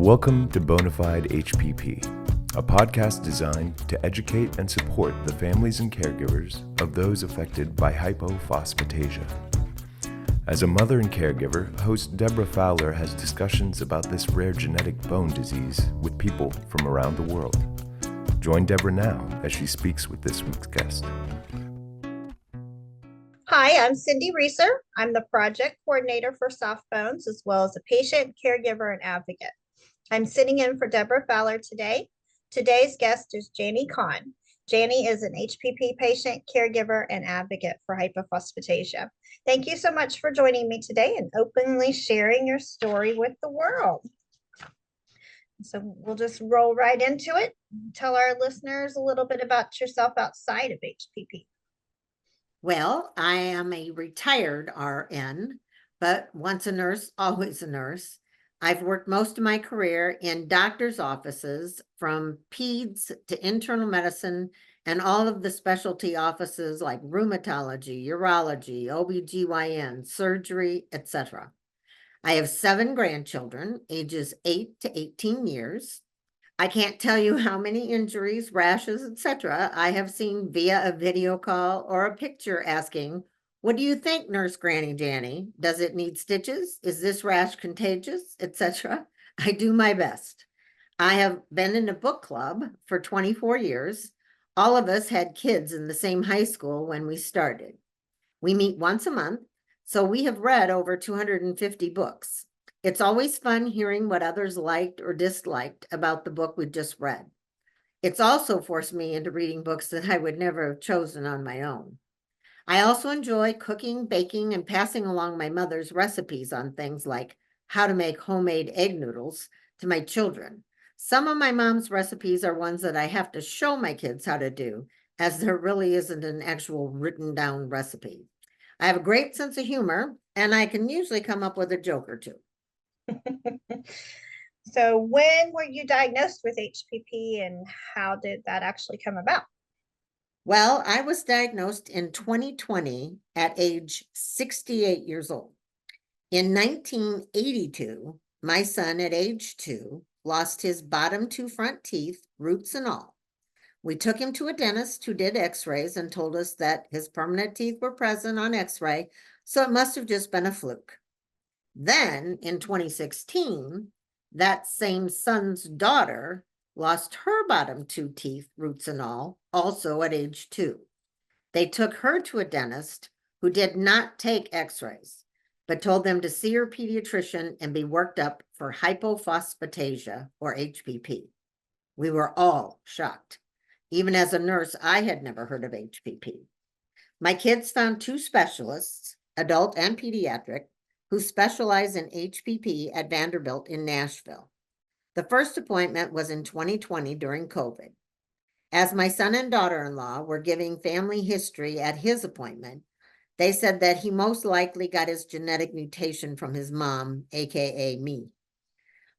Welcome to Bonafide HPP, a podcast designed to educate and support the families and caregivers of those affected by hypophosphatasia. As a mother and caregiver, host Deborah Fowler has discussions about this rare genetic bone disease with people from around the world. Join Deborah now as she speaks with this week's guest. Hi, I'm Cindy Reasor. I'm the project coordinator for Soft Bones, as well as a patient, caregiver, and advocate. I'm sitting in for Deborah Fowler today. Today's guest is Janni K. Janni is an HPP patient, caregiver, and advocate for hypophosphatasia. Thank you so much for joining me today and openly sharing your story with the world. So we'll just roll right into it. Tell our listeners a little bit about yourself outside of HPP. Well, I am a retired RN, but once a nurse, always a nurse. I've worked most of my career in doctors' offices, from peds to internal medicine and all of the specialty offices like rheumatology, urology, OBGYN, surgery, etc. I have 7 grandchildren, ages 8 to 18 years. I can't tell you how many injuries, rashes, etc. I have seen via a video call or a picture asking, "What do you think, Nurse Granny Janni? Does it need stitches? Is this rash contagious?" etc. I do my best. I have been in a book club for 24 years. All of us had kids in the same high school when we started. We meet once a month, so we have read over 250 books. It's always fun hearing what others liked or disliked about the book we just read. It's also forced me into reading books that I would never have chosen on my own. I also enjoy cooking, baking, and passing along my mother's recipes on things like how to make homemade egg noodles to my children. Some of my mom's recipes are ones that I have to show my kids how to do, as there really isn't an actual written down recipe. I have a great sense of humor, and I can usually come up with a joke or two. So when were you diagnosed with HPP and how did that actually come about? Well, I was diagnosed in 2020 at age 68 years old. In 1982, my son at age 2 lost his bottom 2 front teeth, roots and all. We took him to a dentist who did x-rays and told us that his permanent teeth were present on x-ray, so it must have just been a fluke. Then in 2016, that same son's daughter lost her bottom 2 teeth, roots and all, also at age 2. They took her to a dentist who did not take x-rays, but told them to see her pediatrician and be worked up for hypophosphatasia, or HPP. We were all shocked. Even as a nurse, I had never heard of HPP. My kids found 2 specialists, adult and pediatric, who specialize in HPP at Vanderbilt in Nashville. The first appointment was in 2020 during COVID. As my son and daughter-in-law were giving family history at his appointment, they said that he most likely got his genetic mutation from his mom, aka me.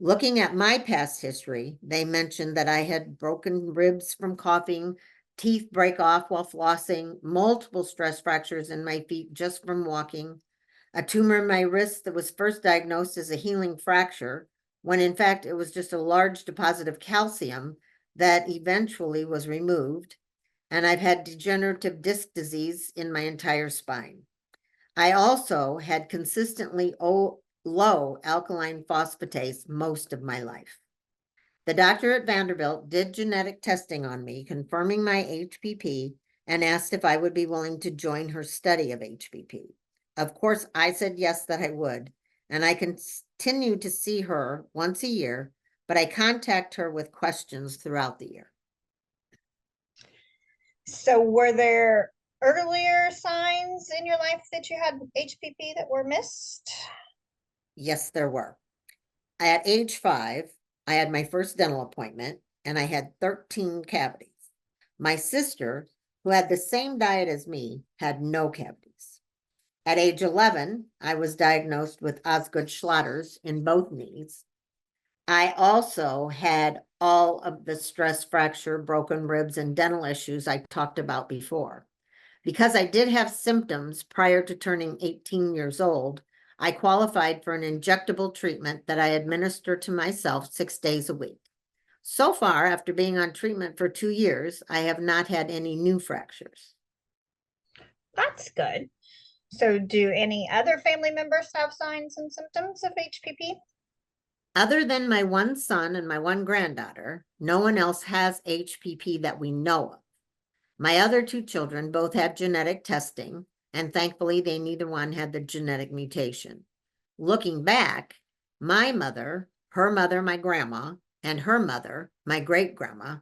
Looking at my past history, they mentioned that I had broken ribs from coughing, teeth break off while flossing, multiple stress fractures in my feet just from walking, a tumor in my wrist that was first diagnosed as a healing fracture, when in fact it was just a large deposit of calcium that eventually was removed, and I've had degenerative disc disease in my entire spine. I also had consistently low alkaline phosphatase most of my life. The doctor at Vanderbilt did genetic testing on me, confirming my HPP, and asked if I would be willing to join her study of HPP. Of course, I said yes, that I would, and I continue to see her once a year, but I contact her with questions throughout the year. So were there earlier signs in your life that you had HPP that were missed? Yes, there were. At age 5, I had my first dental appointment, and I had 13 cavities. My sister, who had the same diet as me, had no cavities. At age 11, I was diagnosed with Osgood-Schlatter's in both knees. I also had all of the stress fracture, broken ribs, and dental issues I talked about before. Because I did have symptoms prior to turning 18 years old, I qualified for an injectable treatment that I administer to myself 6 days a week. So far, after being on treatment for 2 years, I have not had any new fractures. That's good. So do any other family members have signs and symptoms of HPP? Other than my one son and my one granddaughter, no one else has HPP that we know of. My other 2 children both had genetic testing, and thankfully they neither one had the genetic mutation. Looking back, my mother, her mother, my grandma, and her mother, my great-grandma,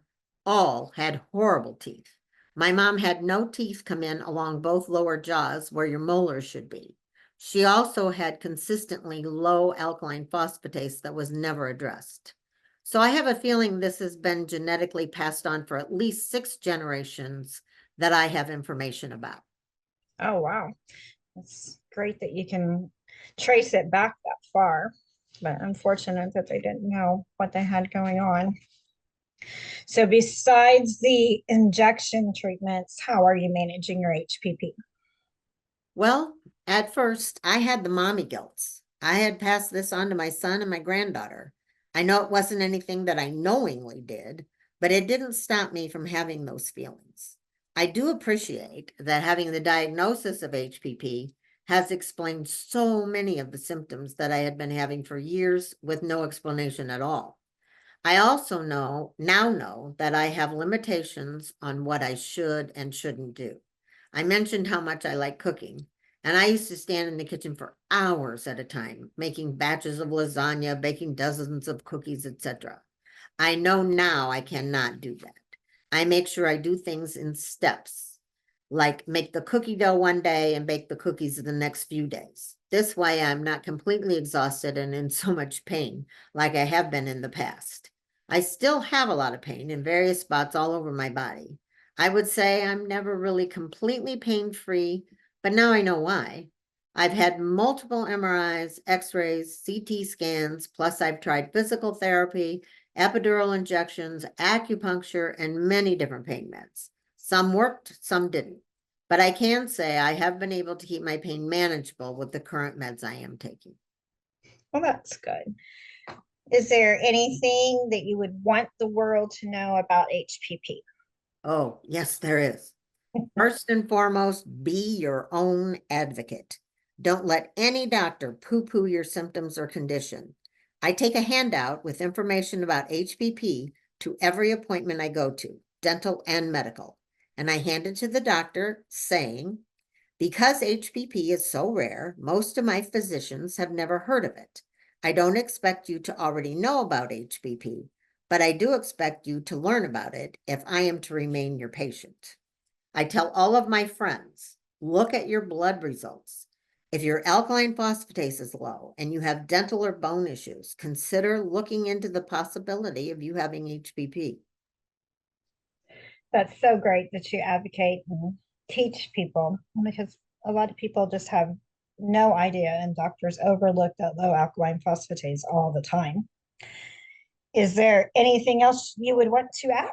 all had horrible teeth. My mom had no teeth come in along both lower jaws where your molars should be. She also had consistently low alkaline phosphatase that was never addressed. So I have a feeling this has been genetically passed on for at least 6 generations that I have information about. Oh, wow. It's great that you can trace it back that far, but unfortunate that they didn't know what they had going on. So besides the injection treatments, how are you managing your HPP? Well, at first, I had the mommy guilt. I had passed this on to my son and my granddaughter. I know it wasn't anything that I knowingly did, but it didn't stop me from having those feelings. I do appreciate that having the diagnosis of HPP has explained so many of the symptoms that I had been having for years with no explanation at all. I also now know that I have limitations on what I should and shouldn't do. I mentioned how much I like cooking, and I used to stand in the kitchen for hours at a time, making batches of lasagna, baking dozens of cookies, etc. I know now I cannot do that. I make sure I do things in steps, like make the cookie dough one day and bake the cookies the next few days. This way I'm not completely exhausted and in so much pain like I have been in the past. I still have a lot of pain in various spots all over my body. I would say I'm never really completely pain-free, but now I know why. I've had multiple MRIs, x-rays, CT scans, plus I've tried physical therapy, epidural injections, acupuncture, and many different pain meds. Some worked, some didn't. But I can say I have been able to keep my pain manageable with the current meds I am taking. Well, that's good. Is there anything that you would want the world to know about HPP? Oh, yes, there is. First and foremost, be your own advocate. Don't let any doctor poo-poo your symptoms or condition. I take a handout with information about HPP to every appointment I go to, dental and medical, and I hand it to the doctor saying, because HPP is so rare, most of my physicians have never heard of it. I don't expect you to already know about HPP, but I do expect you to learn about it if I am to remain your patient. I tell all of my friends, look at your blood results. If your alkaline phosphatase is low and you have dental or bone issues, consider looking into the possibility of you having HPP. That's so great that you advocate and teach people, because a lot of people just have no idea, and doctors overlook that low alkaline phosphatase all the time. Is there anything else you would want to add?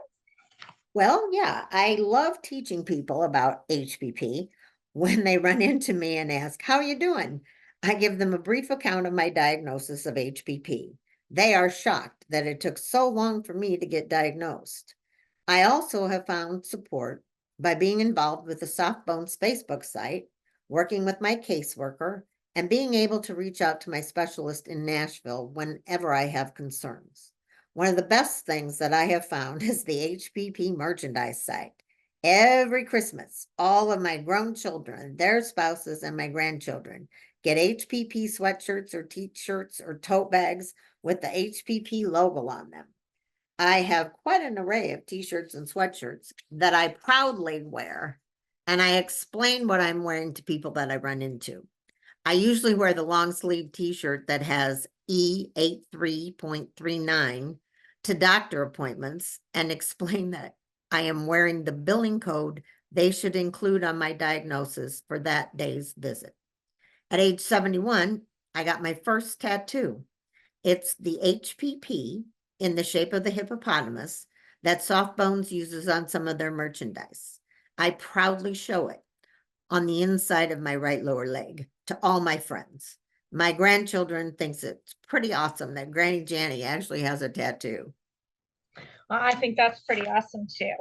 Well, yeah, I love teaching people about HPP. When they run into me and ask, how are you doing? I give them a brief account of my diagnosis of HPP. They are shocked that it took so long for me to get diagnosed. I also have found support by being involved with the Soft Bones Facebook site, working with my caseworker, and being able to reach out to my specialist in Nashville whenever I have concerns. One of the best things that I have found is the HPP merchandise site. Every Christmas, all of my grown children, their spouses, and my grandchildren get HPP sweatshirts or t-shirts or tote bags with the HPP logo on them. I have quite an array of t-shirts and sweatshirts that I proudly wear, and I explain what I'm wearing to people that I run into. I usually wear the long sleeve t-shirt that has E83.39 to doctor appointments and explain that I am wearing the billing code they should include on my diagnosis for that day's visit. At age 71, I got my first tattoo. It's the HPP in the shape of the hippopotamus that Soft Bones uses on some of their merchandise. I proudly show it on the inside of my right lower leg to all my friends. My grandchildren thinks it's pretty awesome that Granny Janni actually has a tattoo. Well, I think that's pretty awesome too.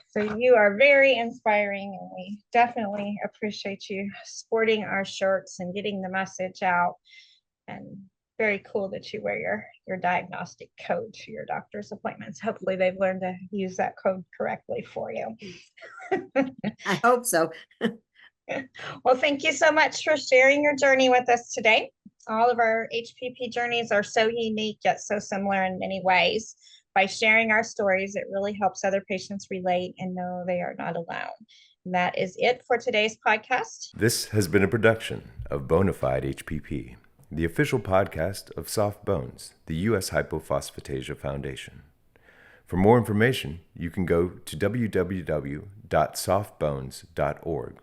So you are very inspiring, and we definitely appreciate you sporting our shirts and getting the message out. And very cool that you wear your diagnostic code to your doctor's appointments. Hopefully they've learned to use that code correctly for you. I hope so. Well, thank you so much for sharing your journey with us today. All of our HPP journeys are so unique yet so similar in many ways. By sharing our stories, it really helps other patients relate and know they are not alone. And that is it for today's podcast. This has been a production of Bonafide HPP, the official podcast of Soft Bones, the U.S. Hypophosphatasia Foundation. For more information, you can go to www.softbones.org.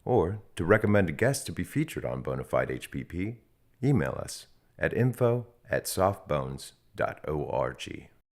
Or, to recommend a guest to be featured on Bonafide HPP, email us at info@softbones.org.